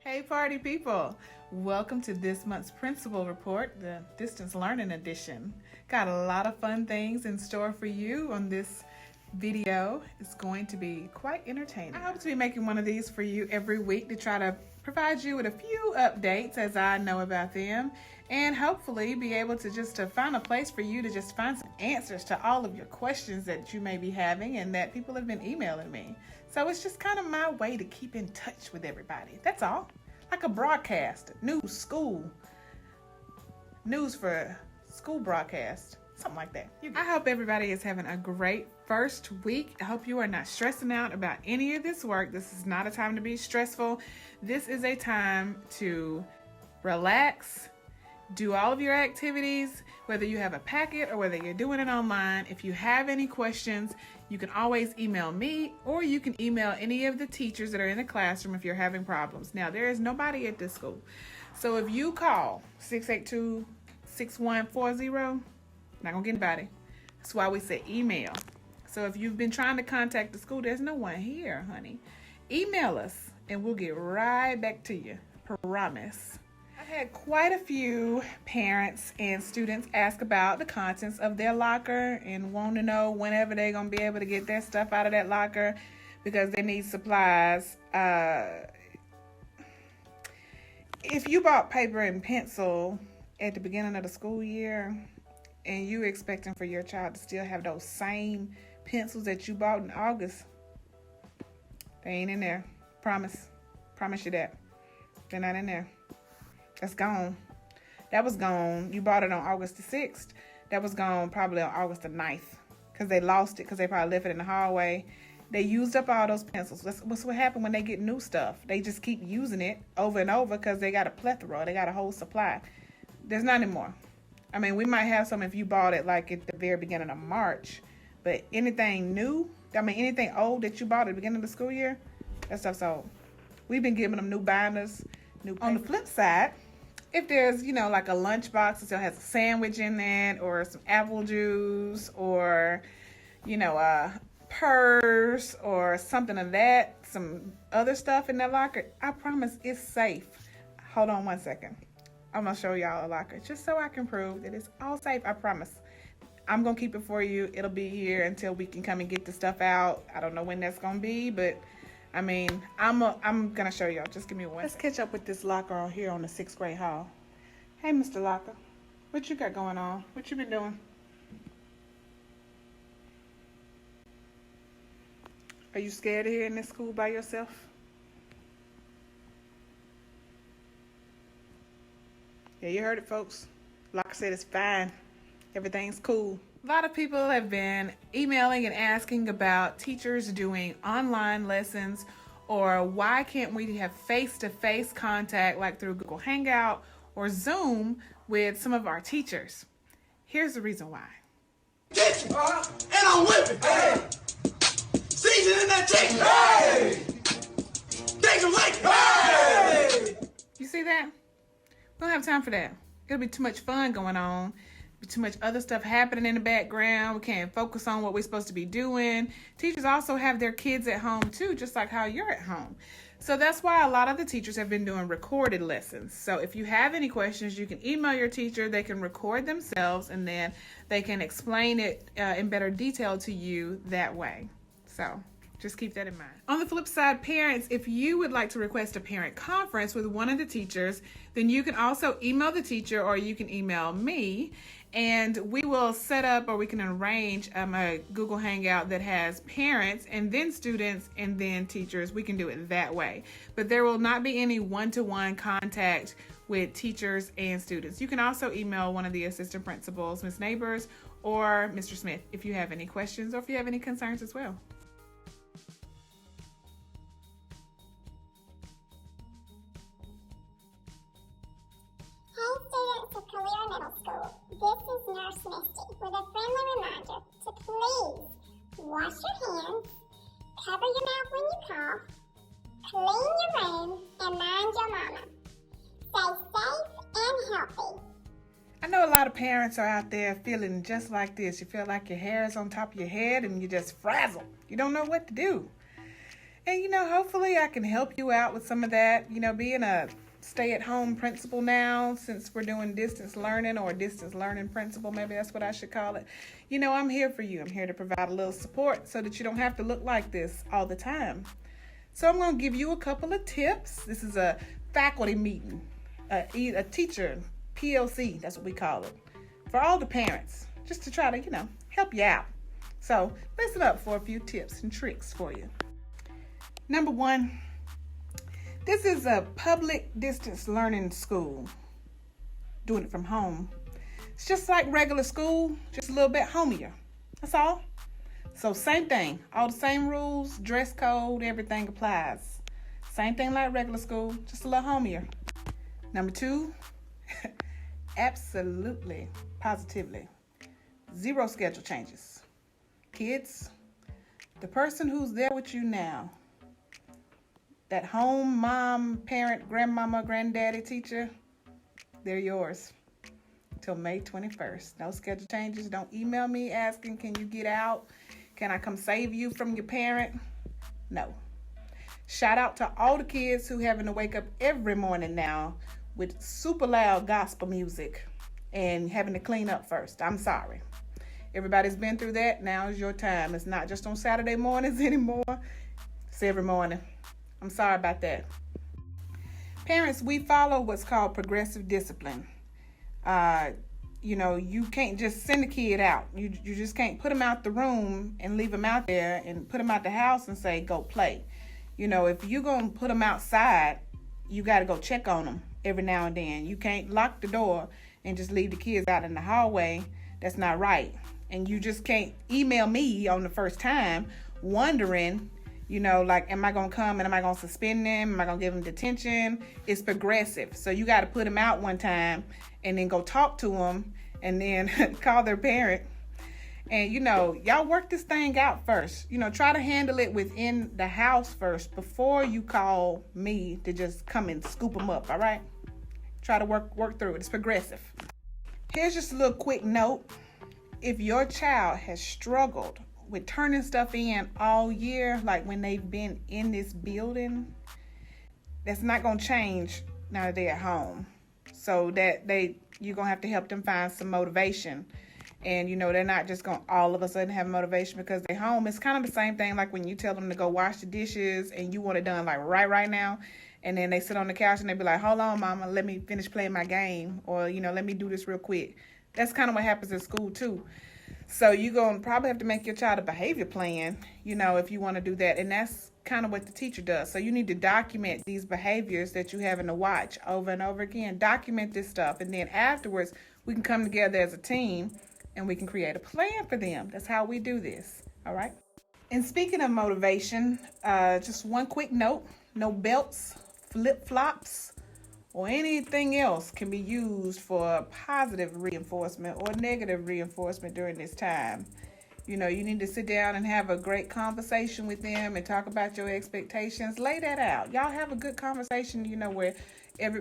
Hey party people, welcome to this month's Principal Report, the Distance Learning Edition. Got a lot of fun things in store for you on this video. It's going to be quite entertaining. I hope to be making one of these for you every week to try to provide you with a few updates as I know about them, and hopefully be able to find a place for you to just find some answers to all of your questions that you may be having and that people have been emailing me. So it's just kind of my way to keep in touch with everybody. That's all. Like a broadcast, news for school broadcast, something like that. I hope everybody is having a great first week. I hope you are not stressing out about any of this work. This is not a time to be stressful. This is a time to relax, do all of your activities, whether you have a packet or whether you're doing it online. If you have any questions, you can always email me, or you can email any of the teachers that are in the classroom if you're having problems. Now, there is nobody at this school. So if you call 682-6140, not gonna get anybody. That's why we say email. So if you've been trying to contact the school, there's no one here, honey. Email us and we'll get right back to you. Promise. I've had quite a few parents and students ask about the contents of their locker and want to know whenever they're going to be able to get their stuff out of that locker because they need supplies. If you bought paper and pencil at the beginning of the school year and you're expecting for your child to still have those same pencils that you bought in August, they ain't in there. Promise you that. They're not in there. That's gone. That was gone. You bought it on August the 6th. That was gone probably on August the 9th because they lost it because they probably left it in the hallway. They used up all those pencils. That's what happened when they get new stuff. They just keep using it over and over because they got a plethora. They got a whole supply. There's not anymore. I mean, we might have some if you bought it like at the very beginning of March, but anything new, anything old that you bought at the beginning of the school year, that stuff's old. We've been giving them new binders, new paper. On the flip side, if there's, like a lunchbox that still has a sandwich in it or some apple juice or, a purse or something of that, some other stuff in that locker, I promise it's safe. Hold on one second. I'm going to show y'all a locker just so I can prove that it's all safe. I promise. I'm going to keep it for you. It'll be here until we can come and get the stuff out. I don't know when that's going to be, but I'm going to show y'all. Just give me one second. Let's catch up with this locker on here on the 6th grade hall. Hey, Mr. Locker. What you got going on? What you been doing? Are you scared of here in this school by yourself? Yeah, you heard it, folks. Locker said it's fine. Everything's cool. A lot of people have been emailing and asking about teachers doing online lessons, or why can't we have face-to-face contact like through Google Hangout or Zoom with some of our teachers. Here's the reason why. And I'm whipping. Hey. Seasoning that chicken. Hey. Bacon bacon. Hey. You see that? We don't have time for that. It'll be too much fun going on. Too much other stuff happening in the background. We can't focus on what we're supposed to be doing. Teachers also have their kids at home too, just like how you're at home. So that's why a lot of the teachers have been doing recorded lessons. So if you have any questions, you can email your teacher. They can record themselves and then they can explain it in better detail to you that way. So just keep that in mind. On the flip side, parents, if you would like to request a parent conference with one of the teachers, then you can also email the teacher or you can email me, and we will set up, or we can arrange a Google Hangout that has parents and then students and then teachers. We can do it that way. But there will not be any one-to-one contact with teachers and students. You can also email one of the assistant principals, Ms. Neighbors or Mr. Smith, if you have any questions or if you have any concerns as well. Calera Middle School. This is Nurse Misty with a friendly reminder to please wash your hands, cover your mouth when you cough, clean your room, and mind your mama. Stay safe and healthy. I know a lot of parents are out there feeling just like this. You feel like your hair is on top of your head and you're just frazzled. You don't know what to do. And, hopefully I can help you out with some of that. Being a stay-at-home principal now, since we're doing distance learning, or distance learning principal, maybe that's what I should call it. I'm here for you. I'm here to provide a little support so that you don't have to look like this all the time. So I'm going to give you a couple of tips. This is a faculty meeting, a teacher PLC, that's what we call it, for all the parents, just to try to, help you out. So listen up for a few tips and tricks for you. Number one, this is a public distance learning school, doing it from home. It's just like regular school, just a little bit homier. That's all. So same thing, all the same rules, dress code, everything applies. Same thing like regular school, just a little homier. Number two, absolutely, positively, zero schedule changes. Kids, the person who's there with you now, that home mom, parent, grandmama, granddaddy, teacher, they're yours until May 21st. No schedule changes. Don't email me asking, can you get out? Can I come save you from your parent? No. Shout out to all the kids who having to wake up every morning now with super loud gospel music and having to clean up first. I'm sorry. Everybody's been through that. Now is your time. It's not just on Saturday mornings anymore. It's every morning. I'm sorry about that. Parents, we follow what's called progressive discipline. You can't just send a kid out. You just can't put them out the room and leave them out there and put them out the house and say, go play. If you're going to put them outside, you got to go check on them every now and then. You can't lock the door and just leave the kids out in the hallway. That's not right. And you just can't email me on the first time wondering, am I going to come and am I going to suspend them? Am I going to give them detention? It's progressive. So you got to put them out one time and then go talk to them and then call their parent. And, y'all work this thing out first. Try to handle it within the house first before you call me to just come and scoop them up, all right? Try to work through it. It's progressive. Here's just a little quick note. If your child has struggled with turning stuff in all year, like when they've been in this building, that's not going to change now that they're at home. So that you're going to have to help them find some motivation. And, they're not just going to all of a sudden have motivation because they're home. It's kind of the same thing like when you tell them to go wash the dishes and you want it done like right now. And then they sit on the couch and they be like, hold on, mama, let me finish playing my game. Or, let me do this real quick. That's kind of what happens in school too. So you're going to probably have to make your child a behavior plan, if you want to do that. And that's kind of what the teacher does. So you need to document these behaviors that you're having to watch over and over again. Document this stuff. And then afterwards, we can come together as a team and we can create a plan for them. That's how we do this. All right. And speaking of motivation, just one quick note, no belts, flip-flops, or anything else can be used for positive reinforcement or negative reinforcement during this time. You need to sit down and have a great conversation with them and talk about your expectations. Lay that out. Y'all have a good conversation, where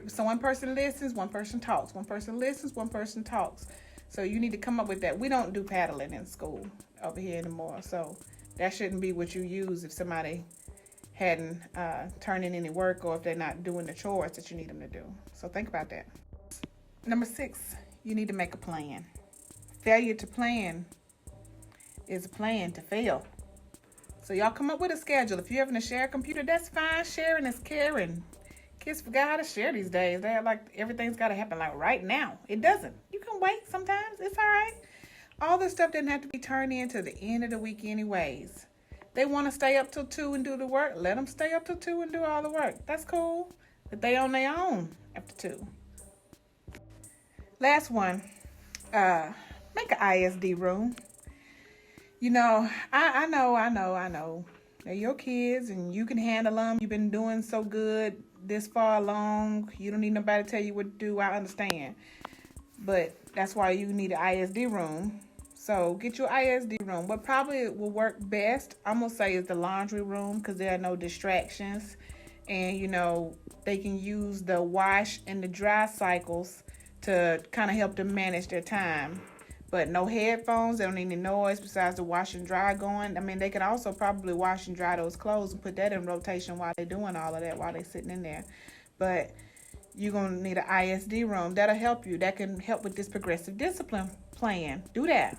so one person listens, one person talks. One person listens, one person talks. So you need to come up with that. We don't do paddling in school over here anymore. So that shouldn't be what you use if somebody hadn't turned in any work or if they're not doing the chores that you need them to do. So think about that. Number 6, you need to make a plan. Failure to plan is a plan to fail. So y'all come up with a schedule. If you're having to share a computer, that's fine. Sharing is caring. Kids forgot how to share these days. They have everything's got to happen right now. It doesn't. You can wait sometimes. It's all right. All this stuff doesn't have to be turned in to the end of the week anyways. They want to stay up till 2 and do the work. Let them stay up till 2 and do all the work. That's cool. But they on their own after 2. Last one. Make an ISD room. I know. They're your kids and you can handle them. You've been doing so good this far along. You don't need nobody to tell you what to do. I understand. But that's why you need an ISD room. So get your ISD room. What probably will work best, I'm going to say, is the laundry room because there are no distractions. And, they can use the wash and the dry cycles to kind of help them manage their time. But no headphones. They don't need any noise besides the wash and dry going. I mean, they could also probably wash and dry those clothes and put that in rotation while they're doing all of that, while they're sitting in there. But you're going to need an ISD room. That'll help you. That can help with this progressive discipline plan. Do that.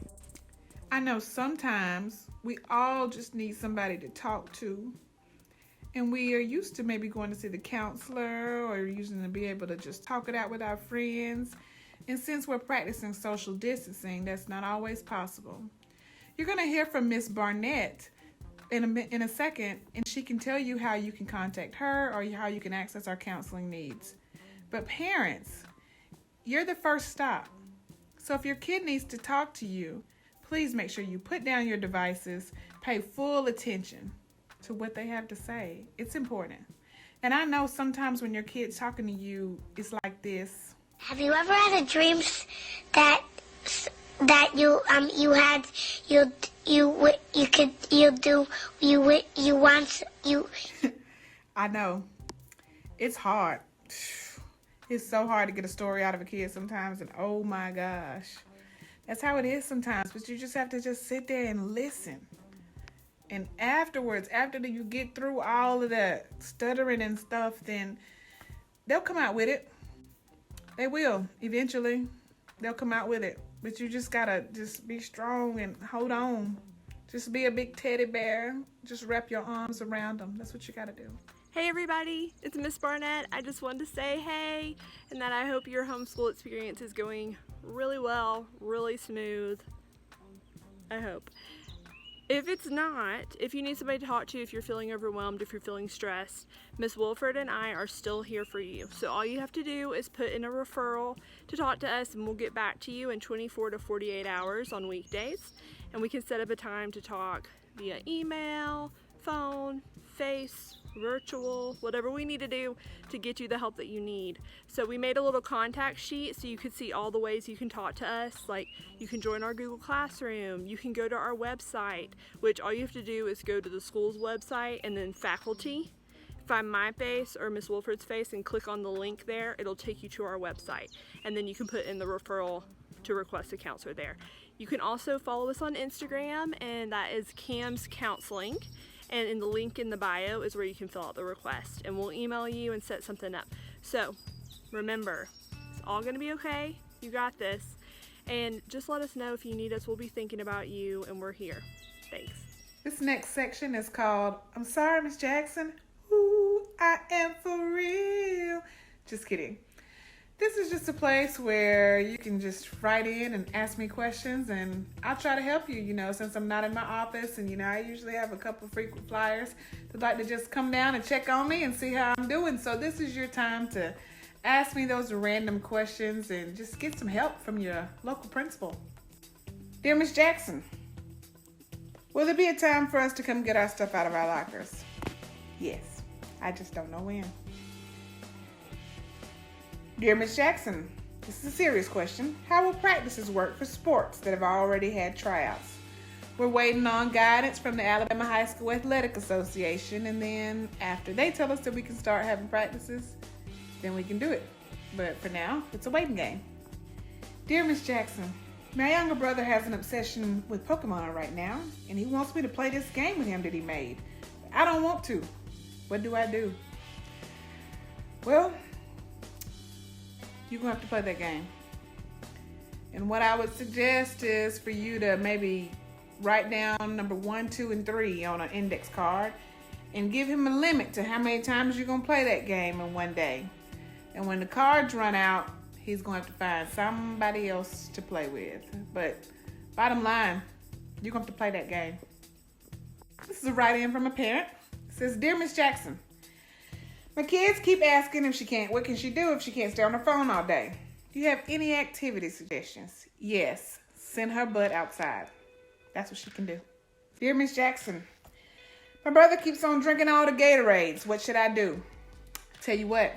I know sometimes we all just need somebody to talk to. And we are used to maybe going to see the counselor or using to be able to just talk it out with our friends. And since we're practicing social distancing, that's not always possible. You're going to hear from Miss Barnett in a second, and she can tell you how you can contact her or how you can access our counseling needs. But parents, you're the first stop. So if your kid needs to talk to you, please make sure you put down your devices, pay full attention to what they have to say. It's important. And I know sometimes when your kid's talking to you, it's like this. Have you ever had a dream that I know. It's hard. It's so hard to get a story out of a kid sometimes, and oh my gosh. That's how it is sometimes, but you just have to just sit there and listen. And afterwards, after you get through all of that stuttering and stuff, then they'll come out with it. They will. Eventually, they'll come out with it. But you just gotta just be strong and hold on. Just be a big teddy bear. Just wrap your arms around them. That's what you gotta do. Hey everybody, it's Miss Barnett. I just wanted to say hey, and that I hope your homeschool experience is going really well, really smooth. I hope. If it's not, if you need somebody to talk to, if you're feeling overwhelmed, if you're feeling stressed, Miss Wilford and I are still here for you. So all you have to do is put in a referral to talk to us, and we'll get back to you in 24 to 48 hours on weekdays. And we can set up a time to talk via email, phone, face, virtual, whatever we need to do to get you the help that you need. So we made a little contact sheet so you could see all the ways you can talk to us. Like, you can join our Google Classroom, you can go to our website, which all you have to do is go to the school's website and then faculty, find my face or Miss Wilford's face and click on the link there. It'll take you to our website, and then you can put in the referral to request a counselor there. You can also follow us on Instagram, and that is Cam's Counseling. And in the link in the bio is where you can fill out the request, and we'll email you and set something up. So remember, it's all gonna be okay. You got this. And just let us know if you need us. We'll be thinking about you, and we're here. Thanks. This next section is called, I'm sorry, Miss Jackson. Ooh, I am for real. Just kidding. This is just a place where you can just write in and ask me questions, and I'll try to help you, since I'm not in my office, and, I usually have a couple of frequent flyers that like to just come down and check on me and see how I'm doing. So this is your time to ask me those random questions and just get some help from your local principal. Dear Miss Jackson, will there be a time for us to come get our stuff out of our lockers? Yes, I just don't know when. Dear Miss Jackson, this is a serious question. How will practices work for sports that have already had tryouts? We're waiting on guidance from the Alabama High School Athletic Association, and then after they tell us that we can start having practices, then we can do it. But for now, it's a waiting game. Dear Miss Jackson, my younger brother has an obsession with Pokemon right now, and he wants me to play this game with him that he made. But I don't want to. What do I do? Well, you're going to have to play that game. And what I would suggest is for you to maybe write down number 1, 2, and 3 on an index card and give him a limit to how many times you're going to play that game in one day. And when the cards run out, he's going to have to find somebody else to play with. But bottom line, you're going to have to play that game. This is a write-in from a parent. It says, Dear Miss Jackson, my kids keep asking what can she do if she can't stay on her phone all day? Do you have any activity suggestions? Yes, send her butt outside. That's what she can do. Dear Miss Jackson, my brother keeps on drinking all the Gatorades. What should I do? Tell you what,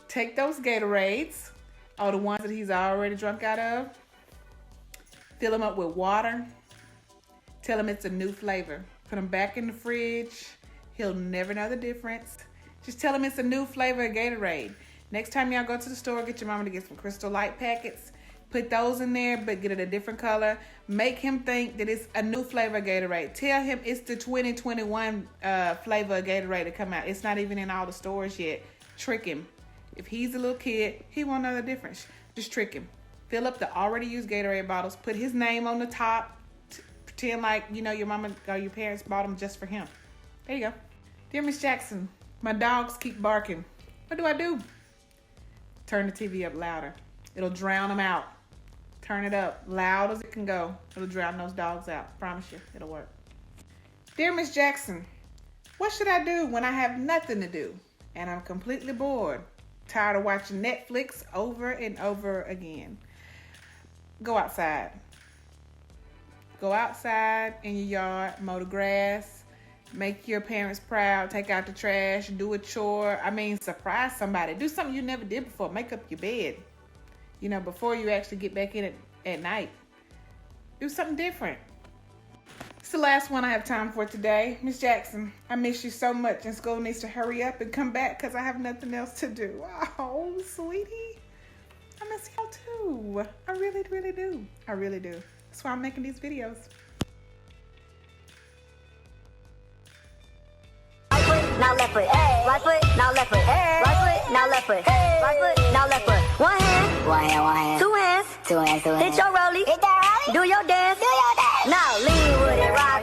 take those Gatorades, all the ones that he's already drunk out of, fill them up with water, tell him it's a new flavor. Put them back in the fridge. He'll never know the difference. Just tell him it's a new flavor of Gatorade. Next time y'all go to the store, get your mama to get some Crystal Light packets. Put those in there, but get it a different color. Make him think that it's a new flavor of Gatorade. Tell him it's the 2021 flavor of Gatorade to come out. It's not even in all the stores yet. Trick him. If he's a little kid, he won't know the difference. Just trick him. Fill up the already used Gatorade bottles. Put his name on the top. Pretend like, you know, your mama or your parents bought them just for him. There you go. Dear Miss Jackson, my dogs keep barking. What do? Turn the TV up louder. It'll drown them out. Turn it up loud as it can go. It'll drown those dogs out. Promise you, it'll work. Dear Miss Jackson, what should I do when I have nothing to do and I'm completely bored? Tired of watching Netflix over and over again. Go outside. Go outside in your yard, mow the grass, make your parents proud, take out the trash, do a chore. I mean, surprise somebody. Do something you never did before. Make up your bed. You know, before you actually get back in it at night. Do something different. It's the last one I have time for today. Miss Jackson, I miss you so much, and school needs to hurry up and come back because I have nothing else to do. Oh, sweetie. I miss y'all too. I really, really do. I really do. That's why I'm making these videos. Right foot, now left foot. Right foot, now left foot. Right foot, now left foot. Right foot, now left foot. One hand. Two hands. Hit your rollie. Do your dance. Now lean with it, rock